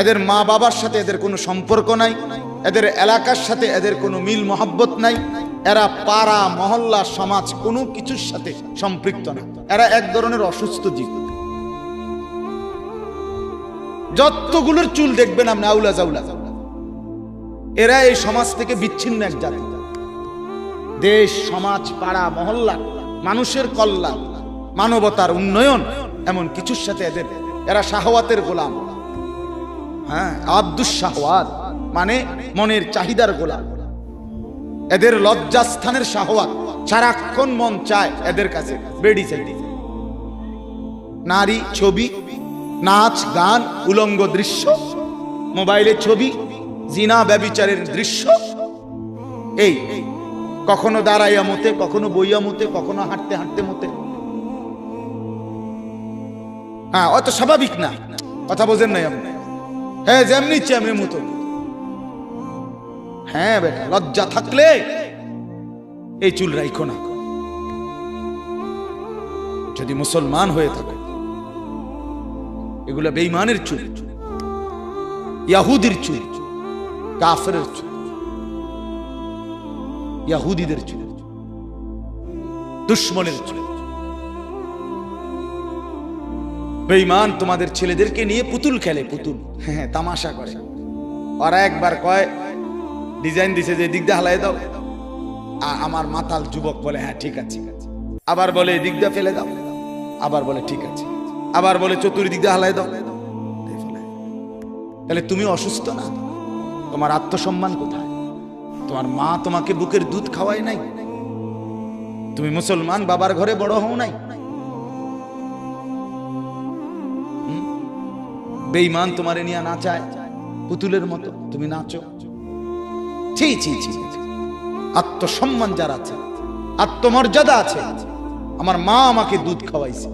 এদের মা বাবার সাথে এদের কোনো সম্পর্ক নাই, এদের এলাকার সাথে এদের কোনো মিল মহব্বত নাই, এরা পাড়া মহল্লা সমাজ কোনো কিছুর সাথে সম্পৃক্ত না। এরা এক ধরনের অসুস্থ জীব। যতগুলোর চুল দেখবেন আপনি আউলা জাউলা, এরা এই সমাজ থেকে বিচ্ছিন্ন এক জাতি। দেশ, সমাজ, পাড়া মহল্লা, মানুষের কল্যাণ, মানবতার উন্নয়ন, এমন কিছুর সাথে এরা শাহওয়াতের গোলাম। হ্যাঁ, আব্দুস শাহওয়াত মানে মনের চাহিদার গোলাম। এদের লজ্জাস্থানের শাহওয়াত, সারাক্ষণ মন চায় এদের কাছে বেড়ি চাইতে। নারী, ছবি, নাচ, গান, উলঙ্গ দৃশ্য, মোবাইলে ছবি, জিনা ব্যভিচারের দৃশ্য। এই কখনো দাঁড়াইয়া মতে, কখনো বইয়া মতে, কখনো হাঁটতে হাঁটতে মতে। হ্যাঁ, অত স্বাভাবিক না, কথা বোঝেন নাই আপনি? হ্যাঁ, যেমনি ইচ্ছে এমনি মতো। হ্যাঁ বেটা, লজ্জা থাকলে এই চুল রাইখো না। যদি মুসলমান হয়ে থাকে, এগুলা বেঈমানের চুল, ইয়াহুদির চুল, কাফেরের চুল, ইয়াহুদিদের চুল, দুশ্মনের চুল। বেঈমান তোমাদের ছেলেদেরকে নিয়ে পুতুল খেলে, পুতুল, হ্যাঁ, তামাশা করে। ওরা একবার কয়, ডিজাইন দিছে যে দিক দিয়ে হালাই দাও, আমার মাতাল যুবক বলে হ্যাঁ ঠিক আছে, আবার বলে দিক দিয়ে ফেলে দাও, আবার বলে ঠিক আছে, আবার বলে চতুর্দিক দিয়ে হালাই দাও। তাহলে তুমি অসুস্থ না? তোমার আত্মসম্মান কোথায়? তোমার মা তোমাকে বুকের দুধ খাওয়ায় নাই? তুমি মুসলমান বাবার ঘরে বড় হও নাই? বেঈমান তোমারে নিয়ে নাচায় পুতুলের মতো, তুমি নাচো। ছি ছি ছি। আত্মসম্মান যার আছে, আত্মমর্যাদা আছে, আমার মা আমাকে দুধ খাওয়াইছে,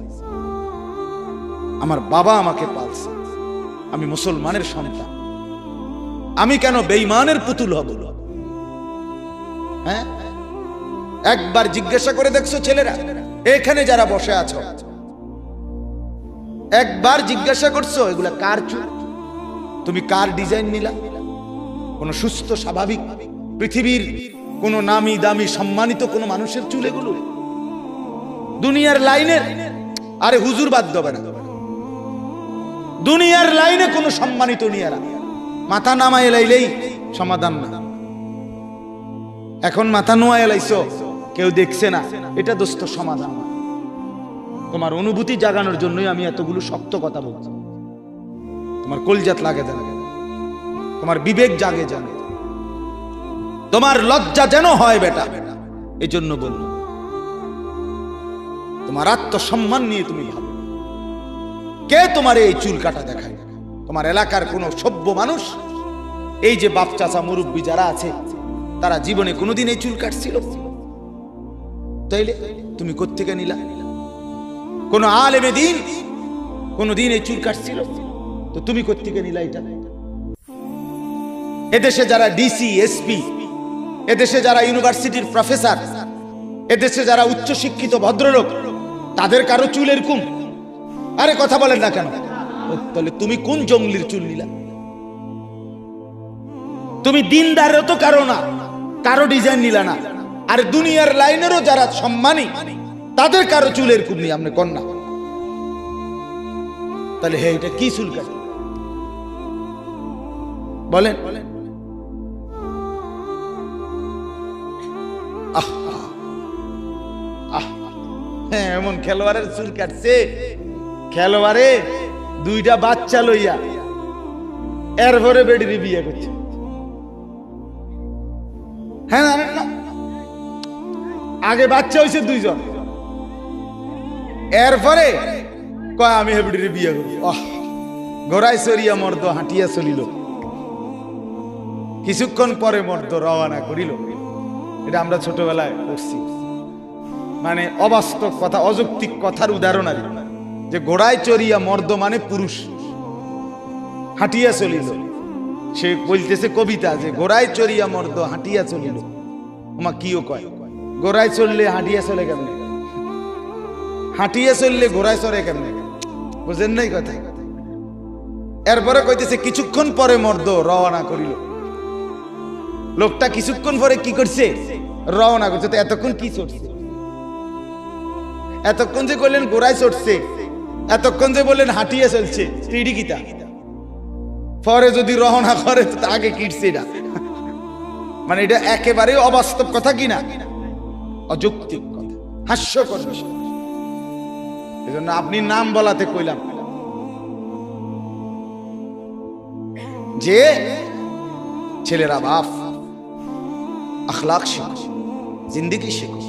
আমার বাবা আমাকে পালছে, আমি মুসলমানের সন্তান, আমি কেন বেঈমানের পুতুল হব? হ্যাঁ, একবার জিজ্ঞাসা করে দেখছো ছেলেরা, এখানে যারা বসে আছো, একবার জিজ্ঞাসা করছো এগুলা কার চুল? তুমি কার ডিজাইন নিলা? কোন সুস্থ স্বাভাবিক পৃথিবীর কোন নামি দামি সম্মানিত কোন মানুষের চুল এগুলো? দুনিয়ার লাইনের, আরে হুজুর বাদ দেবে না, দুনিয়ার লাইনে কোন সম্মানিত নিয়ারা মাথা নামায় এলাইলেই সমাধান না। এখন মাথা নোয়া এলাইছো, কেউ দেখছে না, এটা দোস্ত সমাধান না। তোমার অনুভূতি জাগানোর জন্যই আমি এতগুলো শক্ত কথা বলছি। তোমার কলজাত লাগে জানে, তোমার বিবেক জাগে জানে, তোমার লজ্জা যেন হয় বেটা, এই জন্য বলল। তোমার আত্মসম্মান নিয়ে তুমি ভাবো, কে তোমার এই চুল কাটা দেখায়? তোমার এলাকার কোন সভ্য মানুষ, এই যে বাপ চাচা মুরব্বী যারা আছে, তারা জীবনে কোনোদিন এই চুল কাটছিল? তাইলে তুমি কোত্থেকে নিলা? কোন আলেমে দিন কোনদিন এই চুল কাটছিল? তো তুমি কোত্থেকে নিলা এটা? এদেশে যারা ডিসি, এসপি, এদেশে যারা ইউনিভার্সিটির প্রফেসর, এদেশে যারা উচ্চ শিক্ষিত ভদ্রলোক, তাদের কারো চুল এরকম? আরে কথা বলেন না কেন? তাহলে তুমি কোন জঙ্গলির চুল নিলা? তুমি দিনদারও তো কারো না, কারো ডিজাইন নিলা না, আর দুনিয়ার লাইনেরও যারা সম্মানী তাদের কারো চুলের কুমনি আপনি কন্যা, তাহলে হে এটা কি চুল কাটে বলেন? হ্যাঁ, এমন খেলোয়াড়ের চুল কাটছে, খেলোয়াড়ে দুইটা বাচ্চা লইয়া এরপরে বেডিরে বিয়ে করছে। হ্যাঁ না, আগে বাচ্চা হয়েছে দুইজন, এরপরে কয় আমি হেবিডিরে বিয়ে করি। ঘোড়ায় চড়িয়া মর্দ হাঁটিয়া চলিল, কিছুক্ষণ পরে মর্দ রওনা করিল। এটা আমরা ছোটবেলায় পড়ছি, মানে অবাস্তব কথা, অযৌক্তিক কথার উদাহরণ আর যে ঘোড়ায় চড়িয়া মর্দ মানে পুরুষ হাঁটিয়া চলিল। সে বলতেছে কবিতা যে ঘোড়ায় চড়িয়া মর্দ হাঁটিয়া চলিল। ওমা কিও কয়, ঘোড়ায় চললে হাঁটিয়া চলে কেমনে? হাঁটিয়া চললে ঘোড়ায় চড়ে কেমনে? বুঝেন নাই কথা? এরপরে কইতেছে কিছুক্ষণ পরে মর্দ রওনা করিল। লোকটা কিছুক্ষণ পরে কি করছে? রওনা করছে। তো এতক্ষণ কি চড়ছে? এতক্ষণ যে কইলেন ঘোড়ায় চড়ছে, এতক্ষণ যে বললেন হাঁটিয়ে চলছে, স্ত্রী কিতা পরে যদি রওনা করে তো আগে কিটছে। এটা মানে এটা একেবারে অবাস্তব কথা কিনা, অযৌক্তিক কথা, হাস্যকর বিষয়। এই জন্য আপনি নাম বলাতে কইলাম যে ছেলেরা বাপ আখলাক শেখো, জিন্দেগি শেখো,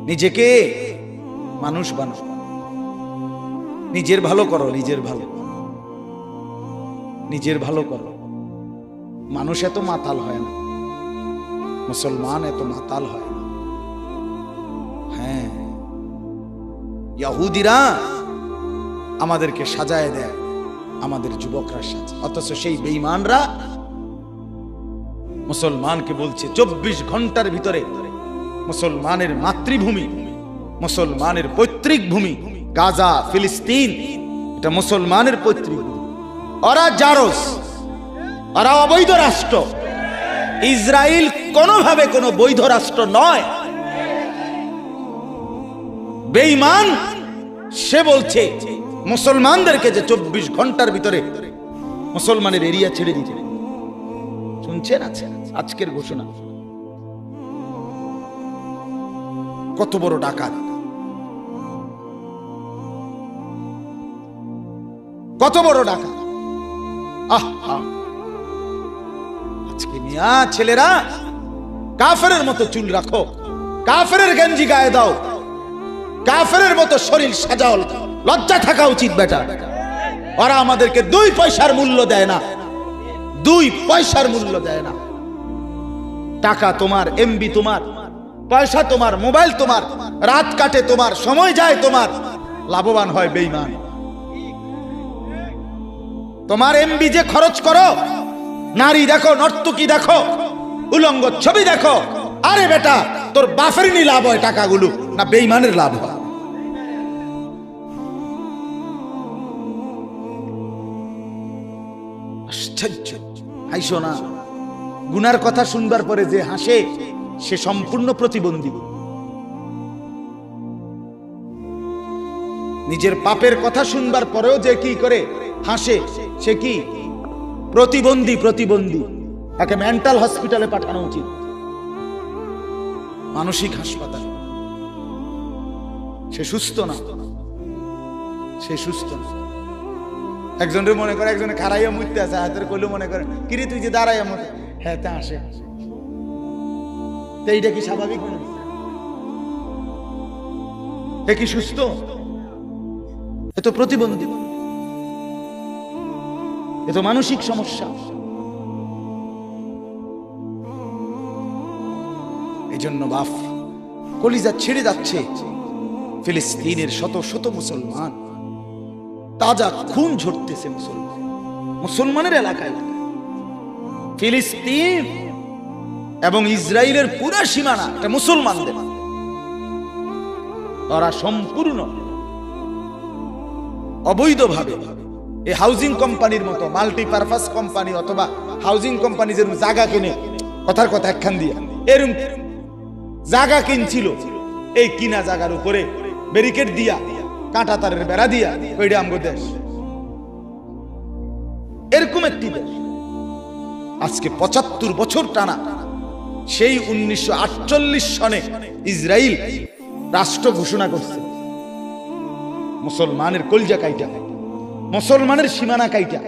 নিজেকে মানুষ বানাও, নিজের ভালো করো, নিজের ভালো করো। মানুষ এত মাতাল হয় না, মুসলমান এত মাতাল হয় না। হ্যাঁ, ইহুদিরা আমাদেরকে সাজায় দেয়, আমাদের যুবকরা সাজে, অথচ সেই বেঈমানরা মুসলমানকে বলছে 24 ঘন্টার ভিতরে মুসলমানের মাতৃভূমি, মুসলমানের পৈতৃক ভূমি গাজা, ফিলিস্তিন, এটা মুসলমানের পৈতৃক ভূমি। ওরা জারজ, ওরা অবৈধ রাষ্ট্র। ইসরায়েল কোনোভাবে কোনো বৈধ রাষ্ট্র নয়। বেঈমান সে বলছে মুসলমানদেরকে যে 24 ঘন্টার ভিতরে মুসলমানের এরিয়া ছেড়ে দিতে। শুনছেন আজকের ঘোষণা? কত বড় ডাকাত, কত বড় ডাকাত! আজকে মিয়া ছেলেরা কাফেরের মতো চুল রাখো, কাফেরের গেঞ্জি গায়ে দাও, কাফেরের মতো শরীর সাজাও, লজ্জা থাকা উচিত বেটা। ওরা আমাদেরকে 2 পয়সার মূল্য দেয় না, 2 পয়সার মূল্য দেয় না। টাকা তোমার, এমবি তোমার, পয়সা তোমার, মোবাইল তোমার, রাত কাটে তোমার, সময় যায় তোমার, লাভবান হয় বেঈমান। তোমার এমবি যে খরচ করো, নারী দেখো, নর্তকী দেখো, উলঙ্গ ছবি দেখো, আরে বেটা তোর বাফেরই লাভ হয় টাকাগুলো, না বেঈমানের লাভ হয়? আশ্চর্য! হাসো না। গুনার কথা শুনবার পরে যে হাসে সে সম্পূর্ণ প্রতিবন্ধী। নিজের পাপের কথা শুনবার পরেও যে কি করে হাসে সে কি প্রতিবন্ধী। প্রতিবন্ধী তাকে মেন্টাল হসপিটালে পাঠানো উচিত, মানসিক হাসপাতাল। সে সুস্থ না, সে সুস্থ না। একজনের মনে করে একজনে খারাইয়া মুইতে আছে, হাতের কইলে মনে করে কিরে তুই যে দাঁড়াইয়া মনে, হ্যাঁ তা আসে। এইটা কি স্বাভাবিক? এ কি সুস্থ? এ তো প্রতিবন্ধী, এ তো মানসিক সমস্যা। এই জন্য বাপ কলিজা ছেড়ে যাচ্ছে। ফিলিস্তিনের শত শত মুসলমান, তাজা খুন ঝরতেছে মুসলমানের এলাকায়। ফিলিস্তিন এবং ইসরায়েলের পুরা সীমানা এটা মুসলমানদের। তারা সম্পূর্ণ অবৈধভাবে এই হাউজিং কোম্পানির মতো মাল্টিপারপাস কোম্পানি অথবা হাউজিং কোম্পানি যেরকম জায়গা কিনে, কথার কথা একখান দিয়া এরকম জায়গা কিনছিল, এই কিনা জায়গার উপরে ব্যারিকেড দিয়া, কাঁটা তারের বেড়া দিয়া, ওইটা আমগো দেশ। এরকম একটি দেশ আজকে ৭৫ বছর টানা, সেই 1948 সনে ইসরায়েল রাষ্ট্র ঘোষণা করছে। মুসলমানের কলজা কাইটা, মুসলমানের সীমানা কাইটা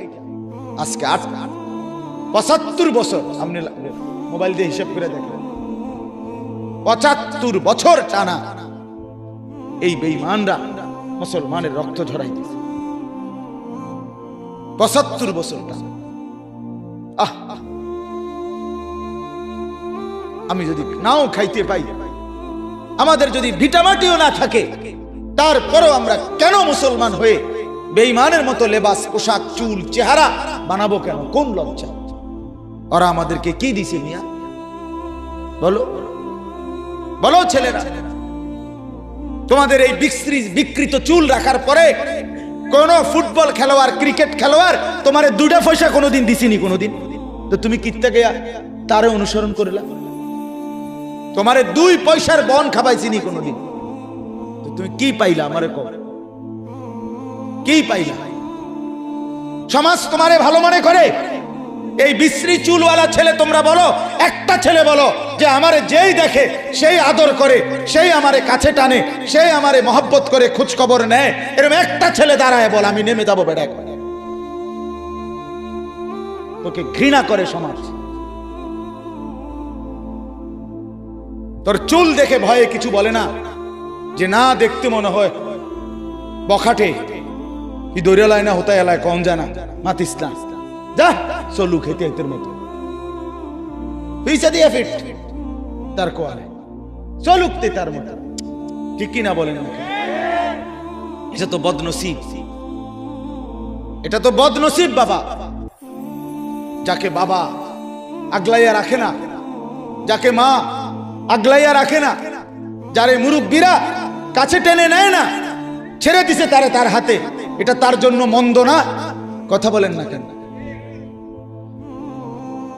আজকে ৭৫ বছর। আপনি মোবাইল দিয়ে হিসাব করে দেখেন, ৭৫ বছর টানা এই বেঈমানরা মুসলমানের রক্ত ঝরাইতেছে। ৭৫ বছর টানা। আমি যদি নাও খাইতে পাই, আমাদের যদি ভিটামাটিও না থাকে, তারপরেও আমরা কেন মুসলমান হয়ে বেঈমানের মতো লেবাস, পোশাক, চুল, চেহারা বানাবো কেন? কোন লজ্জা? ওরা আমাদেরকে কি দিছে মিয়া? বলো বলো ছেলেরা, তোমাদের এই বিকৃত চুল রাখার পরে কোন ফুটবল খেলোয়াড়, ক্রিকেট খেলোয়াড় তোমার 2টা পয়সা কোনোদিন দিছিনি? কোনোদিন? তো তুমি কিত্তে গিয়া তারে অনুসরণ করলা? তোমারে 2 পয়সার বন খাবাইছিনি কোনোদিন? তো তুমি কি পাইলা? আমারে কও, কি পাইলা? সমাজ তোমারে ভালো মনে করে? এই বিশ্রী চুলওয়ালা ছেলে তোমরা বলো, একটা ছেলে বলো যে আমারে যেই দেখে সেই আদর করে, সেই আমারে কাছে টানে, সেই আমারে মহব্বত করে, খোঁজ খবর নেয়, এরকম একটা ছেলে দাঁড়ায় বল আমি নেমে যাবো বেড়া। তোকে ঘৃণা করে সমাজ। তোর চুল দেখে ভয়ে কিছু বলে না, যে না দেখতে মনে হয় বখাটে, কি দৌড়ালায় না হতে এলায় কম জানা মাতিস না, যা চলু খেতে হেতের মতো দিয়ে ফিট তার কোয়ালে চলুকতে তার মতো। ঠিক কিনা বলেন? এটা তো বদনসিব, এটা তো বদনসিব বাবা, যাকে বাবা আগলাইয়া রাখে না, যাকে মা আগলাইয়া রাখে না, যারে মুরব্বীরা কাছে টেনে নেয় না, ছেড়ে দিছে তারে তার হাতে, এটা তার জন্য মন্দ না? কথা বলেন না কেন?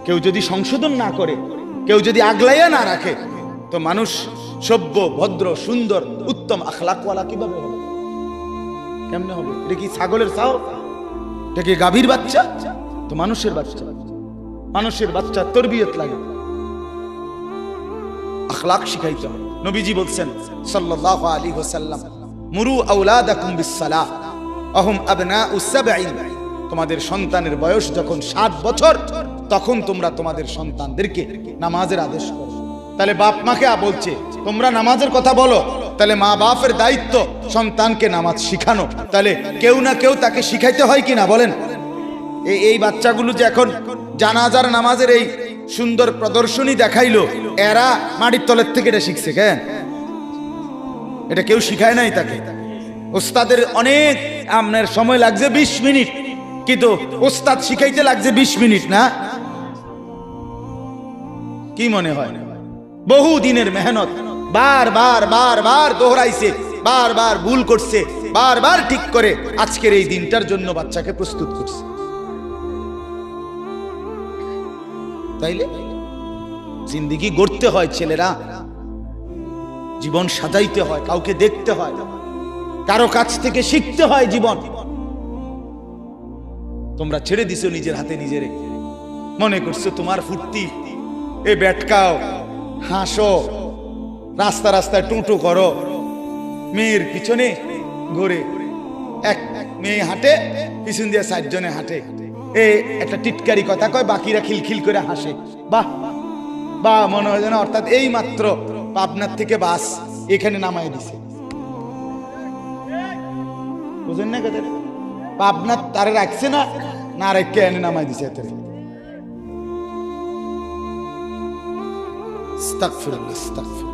কেউ যদি সংশোধন না করে, কেউ যদি আগলাইয়া না রাখে, তো মানুষ সভ্য, ভদ্র, সুন্দর, উত্তম আখলাকওয়ালা কিভাবে হবে? কেমনে হবে? এটা কি ছাগলের চাও? এটা কি গাভীর বাচ্চা? তো মানুষের বাচ্চা। মানুষের বাচ্চা তরবিয়ত লাগে, আখলাক শিখাইতে হবে। নবীজি বলছেন সাল্লাল্লাহু আলাইহি ওয়াসাল্লাম, মুরু আওলাদাকুম বিসসালাহ আহুম আবনাউ সাবঈন। তোমাদের সন্তানের বয়স যখন 7 বছর, তখন তোমরা তোমাদের সন্তানদেরকে নামাজের আদেশ করো। তাহলে বাপ মাকে বলছে তোমরা নামাজের কথা বলো, তাহলে মা বাপের দায়িত্ব সন্তানকে নামাজ শিখানো। তাহলে কেউ না কেউ তাকে শিখাইতে হয় কিনা বলেন? এই বাচ্চাগুলো যে এখন জানাজার নামাজের এই সুন্দর প্রদর্শনী দেখাইলো, এরা মাটির তলের থেকে এটা শিখছে কেন? এটা কেউ শিখায় নাই তাকে। ওস্তাদের অনেক আপনার সময় লাগছে 20 মিনিট, কিন্তু ওস্তাদ শিখাইতে লাগছে 20 মিনিট না? কি মনে হয়? বহু দিনের মেহনত, বারবার দোহরাইছে, বারবার ভুল করছে, বারবার ঠিক করে আজকের এই দিনটার জন্য বাচ্চাকে প্রস্তুত করছে। তাইলে জিন্দেগি গড়তে হয় ছেলেরা, জীবন সাজাইতে হয়, কাউকে দেখতে হয়, কারো কাছ থেকে শিখতে হয় জীবন। তোমরা ছেড়ে দিছো নিজের হাতে নিজেরে, মনে করছো তোমার ফুর্তি, এ বেটকাও, হাসো, রাস্তা রাস্তায় টুঁটো করো, মেয়ের পিছনে ঘুরে, এক মেয়ে হাঁটে, পিছন দিয়ে 4 জনে হাঁটে, এ একটা টিটকারি কথা কয়, বাকিরা খিলখিল করে হাসে। বাহ বাহ, মনে হয় যেন অর্থাৎ এই মাত্র পাবনার থেকে বাস এখানে নামাই দিছে। বুঝেন না কথা? পাবনার তারে রাখছে না, না রেখে এনে নামাই দিছে। আস্তাগফিরুল্লাহ, আস্তাগফিরুল্লাহ।